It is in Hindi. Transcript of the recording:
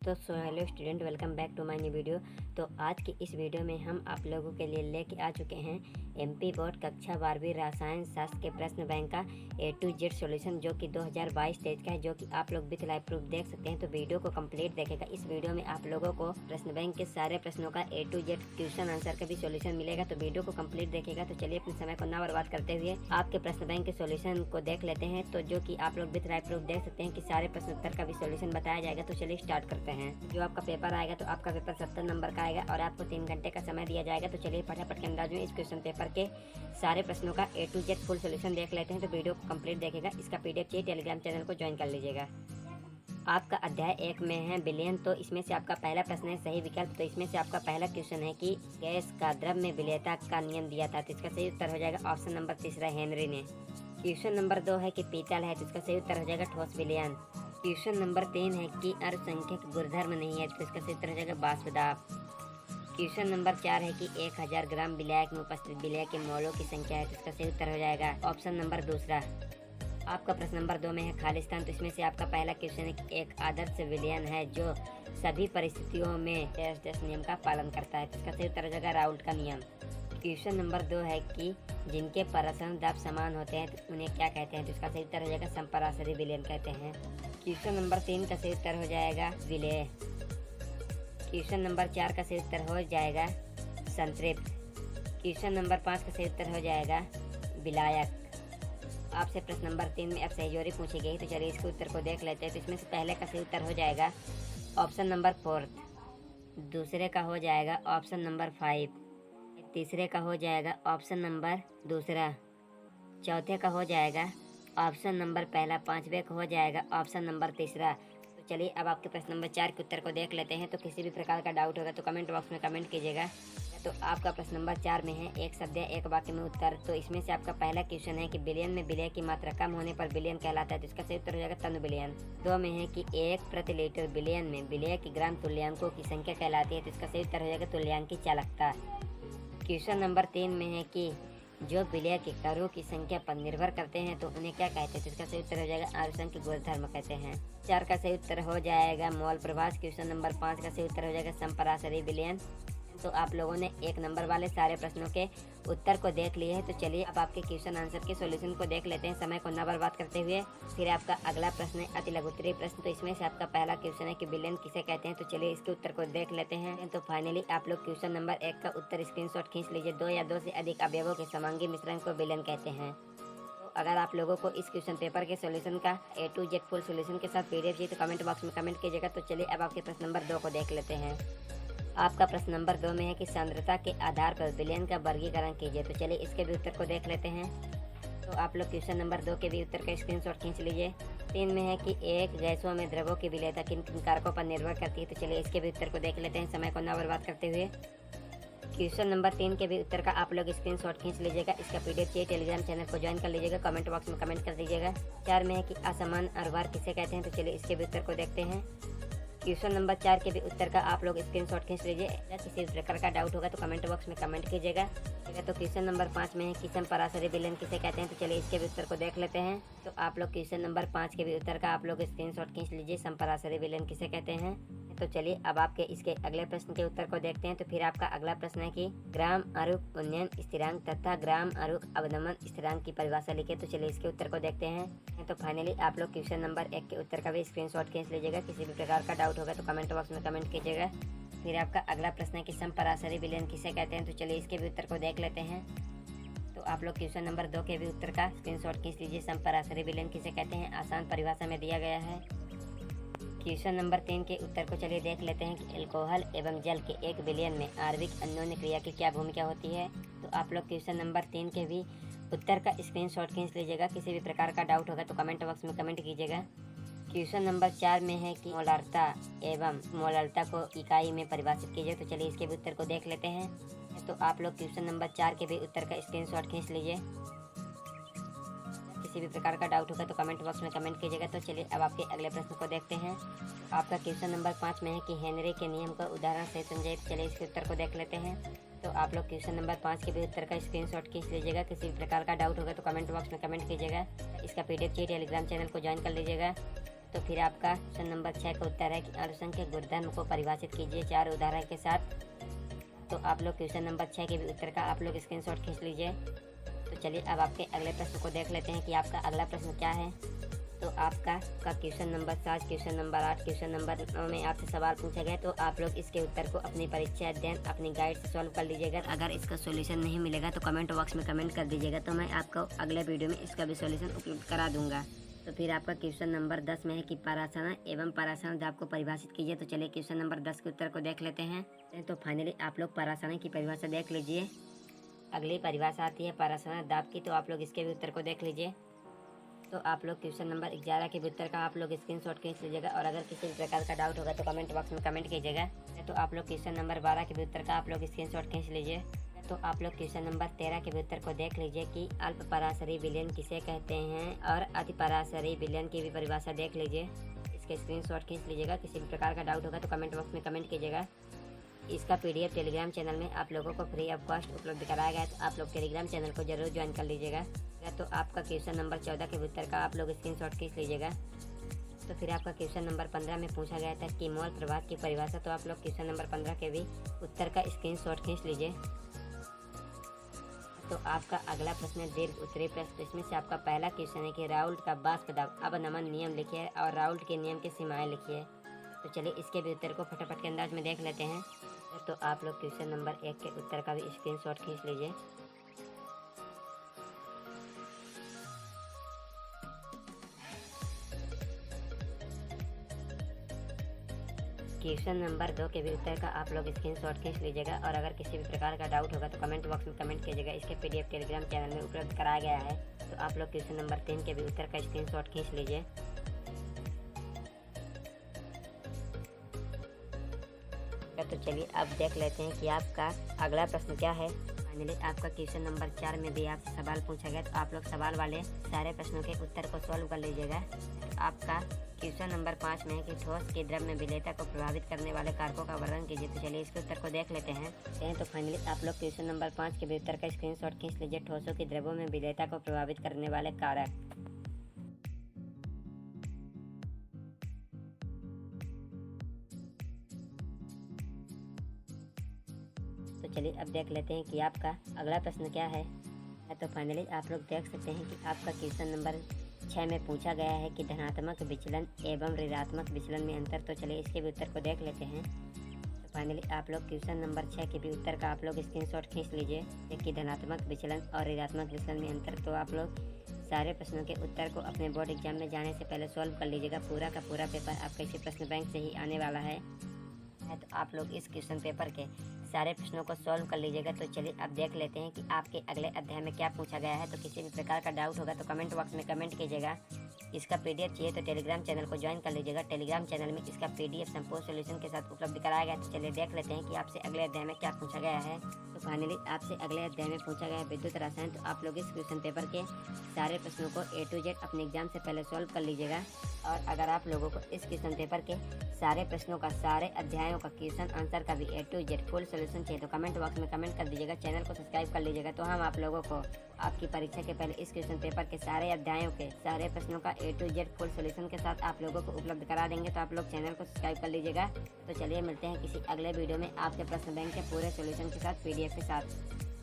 तो hello student, welcome back to my new video. तो आज की इस वीडियो में हम आप लोगों के लिए लेके आ चुके हैं एमपी बोर्ड कक्षा 12वीं रसायन शास्त्र के प्रश्न बैंक का A to Z सॉल्यूशन, जो कि 2022-23 का है, जो कि आप लोग विथ लाइव प्रूफ देख सकते हैं। तो वीडियो को कंप्लीट देखेगा। इस वीडियो में आप लोगों को प्रश्न बैंक के सारे प्रश्नों का A to Z question answer का भी सॉल्यूशन मिलेगा। तो वीडियो को कंप्लीट देखेगा। तो चलिए अपने समय को ना बर्बाद करते हुए आपके प्रश्न बैंक के सॉल्यूशन को देख लेते हैं। तो जो कि आप लोग विथ लाइव प्रूफ देख सकते हैं कि सारे प्रश्न उत्तर का भी सॉल्यूशन बताया जाएगा। तो चलिए स्टार्ट करते हैं। जो आपका पेपर आएगा, तो आपका पेपर 70 नंबर का आएगा और आपको 3 घंटे का समय दिया जाएगा। तो चलिए फटाफट के अंदाज में इस क्वेश्चन पेपर के सारे प्रश्नों का A to Z full solution देख लेते हैं। तो वीडियो को कंप्लीट देखेगा। इसका PDF चाहिए, टेलीग्राम चैनल को ज्वाइन कर लीजिएगा। आपका अध्याय 1 में है विलयन। तो इसमें से आपका पहला प्रश्न है सही विकल्प। तो इसमें से आपका पहला क्वेश्चन है कि गैस का द्रव में विलयता का नियम दिया था। तो इसका सही उत्तर हो जाएगा ऑप्शन नंबर 3 हेनरी ने। क्वेश्चन नंबर 2 है कि पीतल है। तो इसका सही उत्तर हो जाएगा ठोस विलयन। क्वेश्चन नंबर 3 है कि अल्पसंख्यक गुणधर्म नहीं है। तो इसका सही उत्तर हो जाएगा बाष्पदाब। क्वेश्चन नंबर 4 है कि 1000 ग्राम विलायक में उपस्थित विलय के मोलों की संख्या है। तो इसका सही उत्तर हो जाएगा ऑप्शन नंबर 2। आपका प्रश्न नंबर 2 में है खालिस्तान। तो इसमें से आपका पहला क्वेश्चन है कि एक आदर्श विलयन है जो सभी परिस्थितियों में टेस्ट नियम का पालन करता है। तो इसका सही उत्तर हो जाएगा राउल्ट का नियम। क्वेश्चन नंबर 2 है कि जिनके परासरण दाब समान होते हैं तो उन्हें क्या कहते हैं। तो इसका सही उत्तर हो जाएगा संपरासरी विलयन कहते हैं। क्वेश्चन नंबर 3 का सही उत्तर हो जाएगा विलय। क्वेश्चन नंबर 4 का सही उत्तर हो जाएगा संतृप्त। क्वेश्चन नंबर 5 का सही उत्तर हो जाएगा विलायक। आपसे प्रश्न नंबर 3 में अब सहजोरी पूछी गई। तो चलिए इसके उत्तर को देख लेते हैं। तो इसमें से पहले का सही उत्तर हो जाएगा ऑप्शन नंबर 4, दूसरे का हो जाएगा ऑप्शन नंबर 5, तीसरे का हो जाएगा ऑप्शन नंबर 2, चौथे का हो जाएगा ऑप्शन नंबर 1, पाँचवें का हो जाएगा ऑप्शन नंबर 3। तो चलिए अब आपके प्रश्न नंबर 4 के उत्तर को देख लेते हैं। तो किसी भी प्रकार का डाउट होगा तो कमेंट बॉक्स में कमेंट कीजिएगा। तो आपका प्रश्न नंबर 4 में है एक शब्द एक वाक्य में उत्तर। तो इसमें से आपका पहला क्वेश्चन है कि विलयन में विलय की मात्रा कम होने पर विलयन कहलाता है। तो इसका सही उत्तर हो जाएगा तनु विलयन। 2 में है कि 1 प्रति लीटर विलयन में विलय की ग्राम तुल्यांकों की संख्या कहलाती है। तो इसका सही उत्तर हो जाएगा तुल्यांक की चालकता। क्वेश्चन नंबर 3 में है कि जो विलय के करों की संख्या पर निर्भर करते हैं तो उन्हें क्या कहते हैं। तो इसका सही उत्तर हो जाएगा आनुषंगिक गुणधर्म कहते हैं। 4 का सही उत्तर हो जाएगा मोल प्रभास। क्वेश्चन नंबर 5 का सही उत्तर हो जाएगा संपरासरी विलयन। तो आप लोगों ने 1 नंबर वाले सारे प्रश्नों के उत्तर को देख लिए हैं। तो चलिए अब आपके क्वेश्चन आंसर के सॉल्यूशन को देख लेते हैं समय को ना बर्बाद करते हुए। फिर आपका अगला प्रश्न है अति लघुत्तरीय प्रश्न। तो इसमें से आपका पहला क्वेश्चन है कि विलयन किसे कहते हैं। तो चलिए इसके उत्तर को देख लेते हैं। तो फाइनली आप लोग क्वेश्चन नंबर 1 का उत्तर स्क्रीनशॉट खींच लीजिए। 2 या 2 से अधिक अवयवों के समांगी मिश्रण को विलयन कहते हैं। तो अगर आप लोगों को इस क्वेश्चन पेपर के सॉल्यूशन का A to Z full solution के साथ PDF चाहिए तो कमेंट बॉक्स में कमेंट कीजिएगा। तो चलिए अब आपके प्रश्न नंबर 2 को देख लेते हैं। आपका प्रश्न नंबर 2 में है कि सांद्रता के आधार पर विलयन का वर्गीकरण कीजिए। तो चलिए इसके भी उत्तर को देख लेते हैं। तो आप लोग क्वेश्चन नंबर 2 के भी उत्तर का स्क्रीनशॉट खींच लीजिए। 3 में है कि एक गैसों में द्रवों की विलयता किन किन कारकों पर निर्भर करती है। तो चलिए इसके भी उत्तर को देख लेते हैं समय को ना बर्बाद करते हुए। क्वेश्चन नंबर 3 के भी उत्तर का आप लोग स्क्रीनशॉट खींच लीजिएगा। इसका PDF चाहिए, टेलीग्राम चैनल को ज्वाइन कर लीजिएगा। कमेंट बॉक्स में कमेंट कर दीजिएगा। 4 में है कि असमान अनुभार किसे कहते हैं। तो चलिए इसके भी उत्तर को देखते हैं। क्वेश्चन नंबर 4 के भी उत्तर का आप लोग स्क्रीनशॉट खींच लीजिए। किसी भी प्रकार का डाउट होगा तो कमेंट बॉक्स में कमेंट कीजिएगा। तो क्वेश्चन नंबर 5 में है कि संपरासरी विलयन किसे कहते हैं। तो चलिए इसके भी उत्तर को देख लेते हैं। तो आप लोग क्वेश्चन नंबर 5 के भी उत्तर का आप लोग स्क्रीनशॉट खींच लीजिए। संपरासरी विलयन किसे कहते हैं। तो चलिए अब आपके इसके अगले प्रश्न के उत्तर को देखते हैं। तो फिर आपका अगला प्रश्न है कि ग्राम आरूप उन्नयन स्थिरांक तथा ग्राम आरूप अवनमन स्थिरांक की परिभाषा लिखे। तो चलिए इसके उत्तर को देखते हैं। तो फाइनली आप लोग क्वेश्चन नंबर 1 के उत्तर का भी स्क्रीनशॉट खींच लीजिएगा। किसी भी प्रकार का डाउट होगा तो कमेंट बॉक्स में कमेंट कीजिएगा। फिर आपका अगला प्रश्न है कि संपरासरी विलयन किसे कहते हैं। तो चलिए इसके भी उत्तर को देख लेते हैं। तो आप लोग क्वेश्चन नंबर 2 के भी उत्तर का स्क्रीनशॉट खींच लीजिए। संपरासरी विलयन किसे कहते हैं आसान परिभाषा में दिया गया है। क्वेश्चन नंबर 3 के उत्तर को चलिए देख लेते हैं कि अल्कोहल एवं जल के एक विलयन में आणविक अन्योन्य क्रिया की क्या भूमिका होती है। तो आप लोग क्वेश्चन नंबर 3 के भी उत्तर का स्क्रीनशॉट खींच लीजिएगा। किसी भी प्रकार का डाउट होगा तो कमेंट बॉक्स में कमेंट कीजिएगा। क्वेश्चन नंबर 4 में है कि मोलारता एवं मोलरता को इकाई में परिभाषित कीजिए। तो चलिए इसके भी उत्तर को देख लेते हैं। तो आप लोग क्वेश्चन नंबर 4 के भी उत्तर का स्क्रीनशॉट खींच लीजिए। किसी भी प्रकार का डाउट होगा तो कमेंट बॉक्स में कमेंट कीजिएगा। तो चलिए अब आपके अगले प्रश्न को देखते हैं। आपका क्वेश्चन नंबर 5 में है कि हेनरी के नियम को उदाहरण से समझाइए। चलिए इसके उत्तर को देख लेते हैं। तो आप लोग क्वेश्चन नंबर 5 के भी उत्तर का स्क्रीनशॉट खींच लीजिएगा। किसी भी प्रकार का डाउट होगा तो कमेंट बॉक्स में कमेंट कीजिएगा। इसका PDF चाहिए, टेलीग्राम चैनल को ज्वाइन कर लीजिएगा। तो फिर आपका क्वेश्चन नंबर 6 का उत्तर है कि अनुसंख्यक गुणधर्म को परिभाषित कीजिए 4 उदाहरण के साथ। तो आप लोग क्वेश्चन नंबर 6 के भी उत्तर का आप लोग स्क्रीनशॉट खींच लीजिए। तो चलिए अब आपके अगले प्रश्न को देख लेते हैं कि आपका अगला प्रश्न क्या है। तो आपका question number 7, question number 8, question number 9 में आपसे सवाल पूछा गया। तो आप लोग इसके उत्तर को अपनी परीक्षा अध्ययन अपनी गाइड से सॉल्व कर लीजिएगा। अगर इसका सॉल्यूशन नहीं मिलेगा तो कमेंट बॉक्स में कमेंट कर दीजिएगा, तो मैं आपको अगले वीडियो में इसका भी सॉल्यूशन उपलब्ध करा दूंगा। तो फिर आपका क्वेश्चन नंबर 10 में है कि परासना एवं परासना दाब को परिभाषित कीजिए। तो चलिए क्वेश्चन नंबर 10 के उत्तर को देख लेते हैं। तो फाइनली आप लोग परासना की परिभाषा देख लीजिए। अगली परिभाषा आती है परासना दाब की। तो आप लोग इसके भी उत्तर को देख लीजिए। तो आप लोग क्वेश्चन नंबर 11 के भी उत्तर का आप लोग स्क्रीनशॉट खींच लीजिएगा, और अगर किसी भी प्रकार का डाउट होगा तो कमेंट बॉक्स में कमेंट कीजिएगा। तो आप लोग क्वेश्चन नंबर 12 के भी उत्तर का आप लोग स्क्रीनशॉट खींच लीजिए। तो आप लोग क्वेश्चन नंबर 13 के भी उत्तर को देख लीजिए कि अल्प पराशरी विलयन किसे कहते हैं, और अति पराशरी विलयन की भी परिभाषा देख लीजिए। इसके स्क्रीनशॉट खींच लीजिएगा। किसी भी प्रकार का डाउट होगा तो कमेंट बॉक्स में कमेंट कीजिएगा। इसका PDF टेलीग्राम चैनल में आप लोगों को फ्री ऑफ कॉस्ट उपलब्ध कराया गया है, तो आप लोग टेलीग्राम चैनल को जरूर ज्वाइन कर लीजिएगा। तो आपका क्वेश्चन नंबर 14 के उत्तर का आप लोग स्क्रीनशॉट खींच लीजिएगा। तो फिर आपका क्वेश्चन नंबर 15 में पूछा गया था कि मोल प्रभात की परिभाषा। तो आप लोग क्वेश्चन नंबर 15 के भी उत्तर का स्क्रीनशॉट खींच लीजिए। तो आपका अगला प्रश्न है दीर्घ उत्तरीय प्रश्न। इसमें से आपका पहला क्वेश्चन है कि राउल्ट का वाष्प दाब अवनमन नियम लिखिए और राउल्ट के नियम की सीमाएं लिखिए। तो चलिए इसके भी उत्तर को फटाफट के अंदाज में देख लेते हैं। तो आप लोग क्वेश्चन नंबर 1 के उत्तर का भी स्क्रीनशॉट खींच लीजिए। क्वेश्चन नंबर 2 के भी उत्तर का आप लोग स्क्रीनशॉट खींच लीजिएगा, और अगर किसी भी प्रकार का डाउट होगा तो कमेंट बॉक्स में कमेंट कीजिएगा। इसके PDF टेलीग्राम चैनल में उपलब्ध कराया गया है। तो आप लोग क्वेश्चन नंबर 3 के भी उत्तर का स्क्रीनशॉट खींच लीजिए। तो चलिए अब देख लेते हैं कि आपका अगला प्रश्न क्या है। फाइनली आपका क्वेश्चन नंबर 4 में भी आपसे सवाल पूछा गया। तो आप लोग सवाल वाले सारे प्रश्नों के उत्तर को सॉल्व कर लीजिएगा। तो आपका क्वेश्चन नंबर 5 में है कि ठोस के द्रव में विलेयता को प्रभावित करने वाले कारकों का वर्णन कीजिए। तो चलिए इसके उत्तर को देख लेते हैं। तो फाइनली आप लोग क्वेश्चन नंबर 5 के भी उत्तर का स्क्रीनशॉट खींच लीजिए। ठोसों के द्रवों में विलेयता को प्रभावित करने वाले कारक। तो चलिए अब देख लेते हैं कि आपका अगला प्रश्न क्या है। तो फाइनली आप लोग देख सकते हैं कि आपका क्वेश्चन नंबर 6 में पूछा गया है कि धनात्मक विचलन एवं ऋणात्मक विचलन में अंतर। तो चलिए इसके भी उत्तर को देख लेते हैं। तो फाइनली आप लोग क्वेश्चन नंबर 6 के भी उत्तर का आप लोग स्क्रीनशॉट खींच लीजिए कि धनात्मक विचलन और ऋणात्मक विचलन में अंतर। तो आप लोग सारे प्रश्नों के उत्तर को अपने बोर्ड एग्जाम में जाने से पहले सॉल्व कर लीजिएगा। पूरा का पूरा पेपर आपका इसी प्रश्न बैंक से ही आने वाला है। तो आप लोग इस क्वेश्चन पेपर के सारे प्रश्नों को सॉल्व कर लीजिएगा। तो चलिए अब देख लेते हैं कि आपके अगले अध्याय में क्या पूछा गया है। तो किसी भी प्रकार का डाउट होगा तो कमेंट बॉक्स में कमेंट कीजिएगा। इसका PDF चाहिए तो टेलीग्राम चैनल को ज्वाइन कर लीजिएगा। टेलीग्राम चैनल में इसका PDF संपूर्ण सॉल्यूशन के साथ उपलब्ध कराया गया। तो चलिए देख लेते हैं कि आपसे अगले अध्याय में क्या पूछा गया है। तो फाइनली आपसे अगले अध्याय में पूछा गया है विद्युत रसायन। तो आप लोग इस क्वेश्चन पेपर के सारे प्रश्नों को A to Z अपने एग्जाम से पहले सॉल्व कर लीजिएगा। और अगर आप लोगों को इस क्वेश्चन पेपर के सारे प्रश्नों का, सारे अध्यायों का क्वेश्चन आंसर का भी A to Z full solution चाहिए तो कमेंट बॉक्स में कमेंट कर दीजिएगा। चैनल को सब्सक्राइब कर लीजिएगा। तो हम आप लोगों को आपकी परीक्षा के पहले इस क्वेश्चन पेपर के सारे अध्यायों के सारे प्रश्नों का A to Z full solution के साथ आप लोगों को उपलब्ध करा देंगे। तो आप लोग चैनल को सब्सक्राइब कर लीजिएगा। तो चलिए मिलते हैं किसी अगले वीडियो में आपके प्रश्न बैंक के पूरे सॉल्यूशन के साथ PDF के साथ।